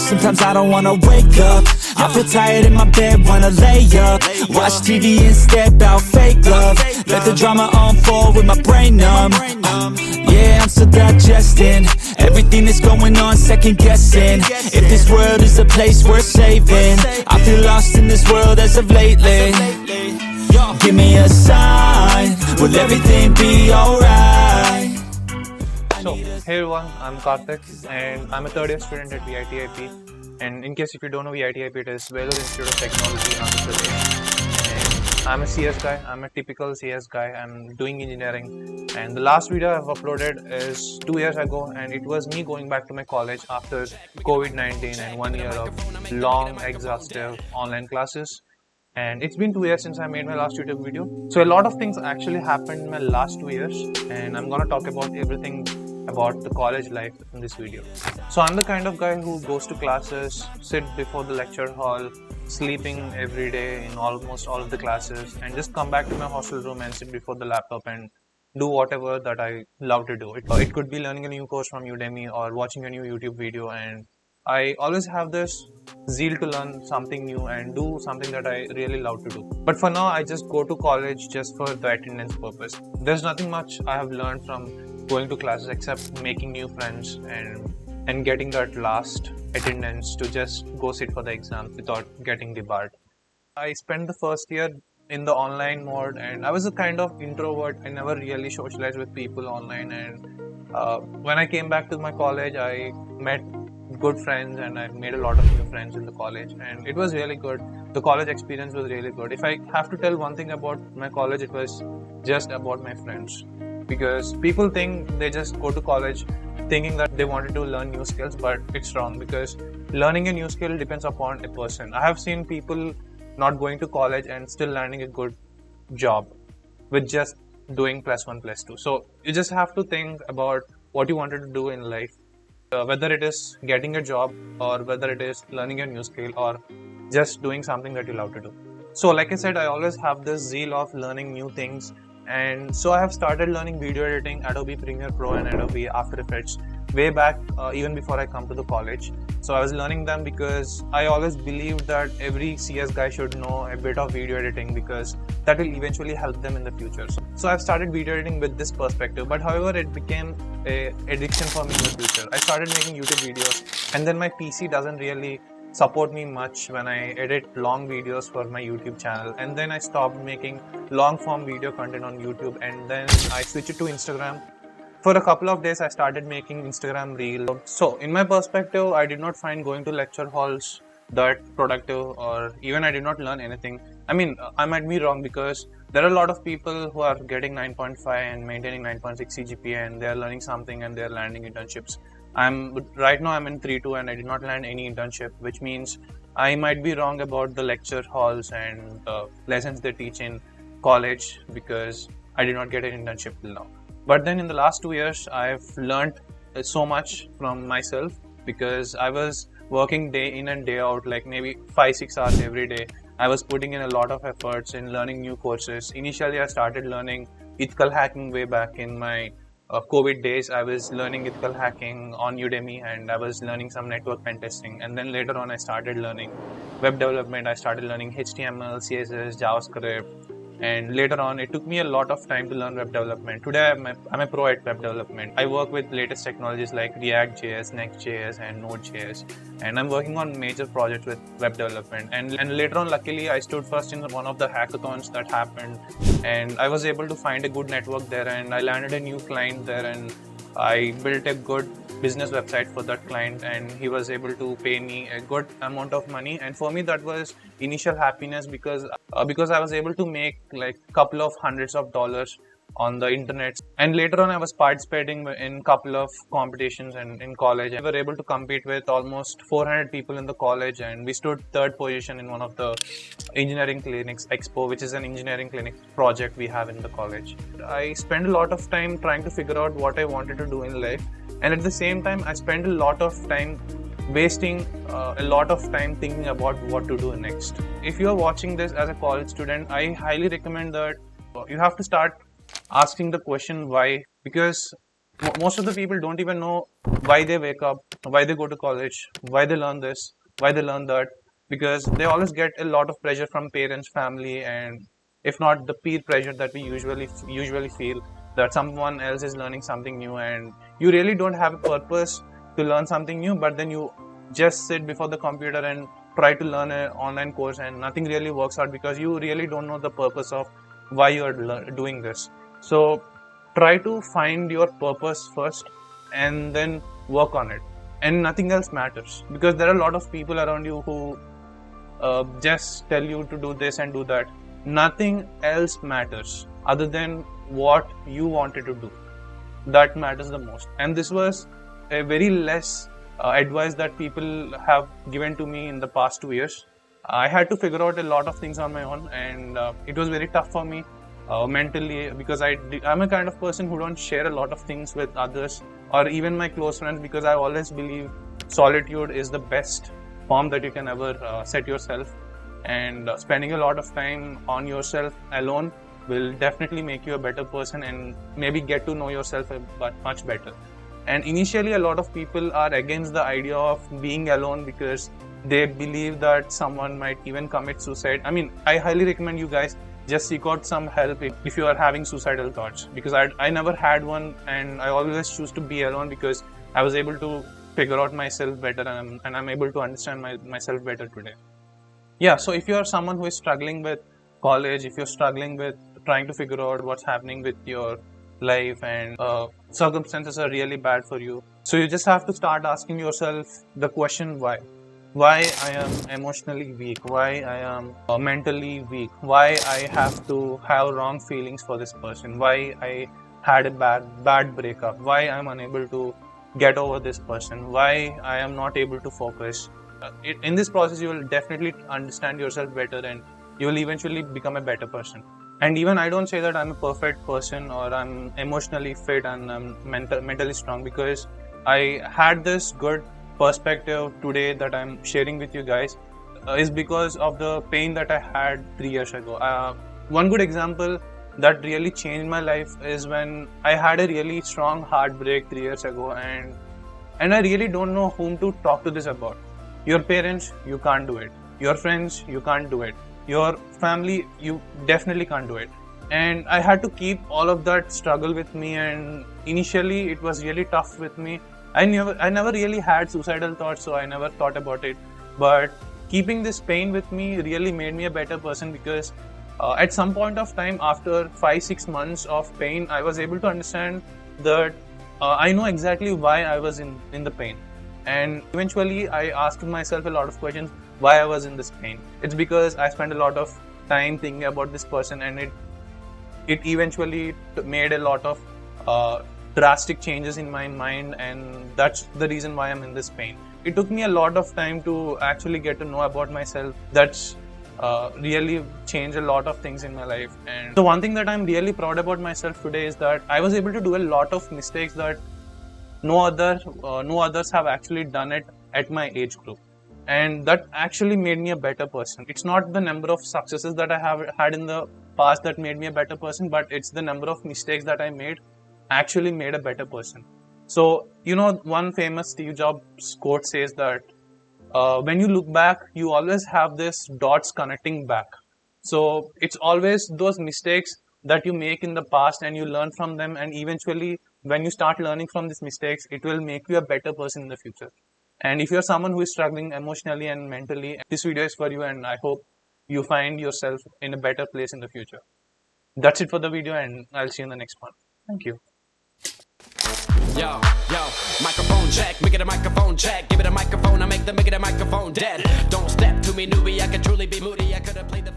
sometimes I don't wanna wake up. I feel tired in my bed, wanna lay up. Watch TV instead, about fake love. Let the drama unfold with my brain numb. Yeah, I'm still digesting everything that's going on, second guessing if this world is a place worth saving. I feel lost in this world as of lately. Give me a sign, will everything be alright? So, hey everyone, I'm Karthik and I'm a third year student at VIT-AP. And in case if you don't know, VIT-AP, it is Vellore Institute of Technology in Andhra Pradesh. And I'm a CS guy, I'm a typical CS guy, I'm doing engineering. And the last video I've uploaded is 2 years ago, and it was me going back to my college after COVID-19 and 1 year of long, exhaustive online classes. And it's been 2 years since I made my last YouTube video. So a lot of things actually happened in my last 2 years, and I'm gonna talk about everything about the college life in this video. So I'm the kind of guy who goes to classes, sit before the lecture hall, sleeping every day in almost all of the classes, and just come back to my hostel room and sit before the laptop and do whatever that I love to do. It could be learning a new course from Udemy or watching a new YouTube video, and I always have this zeal to learn something new and do something that I really love to do. But for now, I just go to college just for the attendance purpose. There's nothing much I have learned from going to classes except making new friends and getting that last attendance to just go sit for the exam without getting debarred. I spent the first year in the online mode, and I was a kind of introvert. I never really socialized with people online, and when I came back to my college, I met good friends and I made a lot of new friends in the college, and it was really good. The college experience was really good. If I have to tell one thing about my college, it was just about my friends. Because people think they just go to college thinking that they wanted to learn new skills, but it's wrong, because learning a new skill depends upon a person. I have seen people not going to college and still landing a good job with just doing +1 +2. So you just have to think about what you wanted to do in life, whether it is getting a job or whether it is learning a new skill or just doing something that you love to do. So like I said, I always have this zeal of learning new things. And so I have started learning video editing, Adobe Premiere Pro and Adobe After Effects way back, even before I come to the college. So I was learning them because I always believed that every CS guy should know a bit of video editing, because that will eventually help them in the future. So I've started video editing with this perspective, but however it became an addiction for me in the future. I started making YouTube videos, and then my PC doesn't really support me much when I edit long videos for my YouTube channel, and then I stopped making long form video content on YouTube, and then I switched to Instagram. For a couple of days I started making Instagram Reels. So in my perspective, I did not find going to lecture halls that productive, or even I did not learn anything. I mean, I might be wrong, because there are a lot of people who are getting 9.5 and maintaining 9.6 CGPA, and they are learning something and they are landing internships. Right now I'm in 3-2 and I did not land any internship, which means I might be wrong about the lecture halls and lessons they teach in college, because I did not get an internship till now. But then in the last 2 years, I've learned so much from myself, because I was working day in and day out, like maybe 5-6 hours every day. I was putting in a lot of efforts in learning new courses. Initially, I started learning ethical hacking way back in my COVID days. I was learning ethical hacking on Udemy, and I was learning some network pen testing. And then later on, I started learning web development. I started learning HTML, CSS, JavaScript. And later on, it took me a lot of time to learn web development. Today, I'm a pro at web development. I work with latest technologies like React.js, Next.js, and Node.js. And I'm working on major projects with web development. And later on, luckily, I stood first in one of the hackathons that happened. And I was able to find a good network there, and I landed a new client there, and I built a good business website for that client, and he was able to pay me a good amount of money. And for me, that was initial happiness, because I was able to make like a couple of hundreds of dollars on the internet. And later on, I was participating in a couple of competitions and in college. We were able to compete with almost 400 people in the college, and we stood third position in one of the engineering clinics expo, which is an engineering clinic project we have in the college. I spent a lot of time trying to figure out what I wanted to do in life, and at the same time I spent a lot of time wasting a lot of time thinking about what to do next. If you are watching this as a college student, I highly recommend that you have to start asking the question why, because most of the people don't even know why they wake up, why they go to college, why they learn this, why they learn that, because they always get a lot of pressure from parents, family, and if not the peer pressure that we usually feel, that someone else is learning something new and you really don't have a purpose to learn something new, but then you just sit before the computer and try to learn an online course and nothing really works out because you really don't know the purpose of why you are doing this. So try to find your purpose first and then work on it, and nothing else matters, because there are a lot of people around you who just tell you to do this and do that. Nothing else matters other than what you wanted to do. That matters the most. And this was a very less advice that people have given to me in the past 2 years. I had to figure out a lot of things on my own, and it was very tough for me mentally, because I'm a kind of person who don't share a lot of things with others or even my close friends, because I always believe solitude is the best form that you can ever set yourself, and spending a lot of time on yourself alone will definitely make you a better person and maybe get to know yourself much better. And initially a lot of people are against the idea of being alone because they believe that someone might even commit suicide. I mean, I highly recommend you guys just seek out some help if you are having suicidal thoughts, because I never had one, and I always choose to be alone because I was able to figure out myself better, and I'm able to understand myself better today. Yeah, so if you are someone who is struggling with college, if you're struggling with trying to figure out what's happening with your life and circumstances are really bad for you, so you just have to start asking yourself the question why. Why I am emotionally weak, why I am mentally weak, why I have to have wrong feelings for this person, why I had a bad breakup, why I'm unable to get over this person, why I am not able to focus. In this process, you will definitely understand yourself better and you will eventually become a better person. And even I don't say that I'm a perfect person or I'm emotionally fit and I'm mentally strong, because I had this good perspective today that I'm sharing with you guys is because of the pain that I had 3 years ago. One good example that really changed my life is when I had a really strong heartbreak 3 years ago, and I really don't know whom to talk to this about. Your parents, you can't do it. Your friends, you can't do it. Your family, you definitely can't do it. And I had to keep all of that struggle with me, and initially it was really tough with me. I never really had suicidal thoughts, so I never thought about it. But keeping this pain with me really made me a better person, because at some point of time, after 5-6 months of pain, I was able to understand that I know exactly why I was in the pain. And eventually I asked myself a lot of questions why I was in this pain. It's because I spent a lot of time thinking about this person, and it eventually made a lot of drastic changes in my mind, and that's the reason why I'm in this pain. It took me a lot of time to actually get to know about myself. That's really changed a lot of things in my life. And the one thing that I'm really proud about myself today is that I was able to do a lot of mistakes that no others have actually done it at my age group, and that actually made me a better person. It's not the number of successes that I have had in the past that made me a better person, but it's the number of mistakes that I made actually made a better person. So, you know, one famous Steve Jobs quote says that when you look back, you always have this dots connecting back. So it's always those mistakes that you make in the past and you learn from them, and eventually when you start learning from these mistakes, it will make you a better person in the future. And if you're someone who is struggling emotionally and mentally, this video is for you, and I hope you find yourself in a better place in the future. That's it for the video, and I'll see you in the next one. Thank you. Yo, microphone check, make it a microphone check. Give it a microphone, I make it a microphone dead. Don't step to me, newbie, I could truly be moody. I could have played the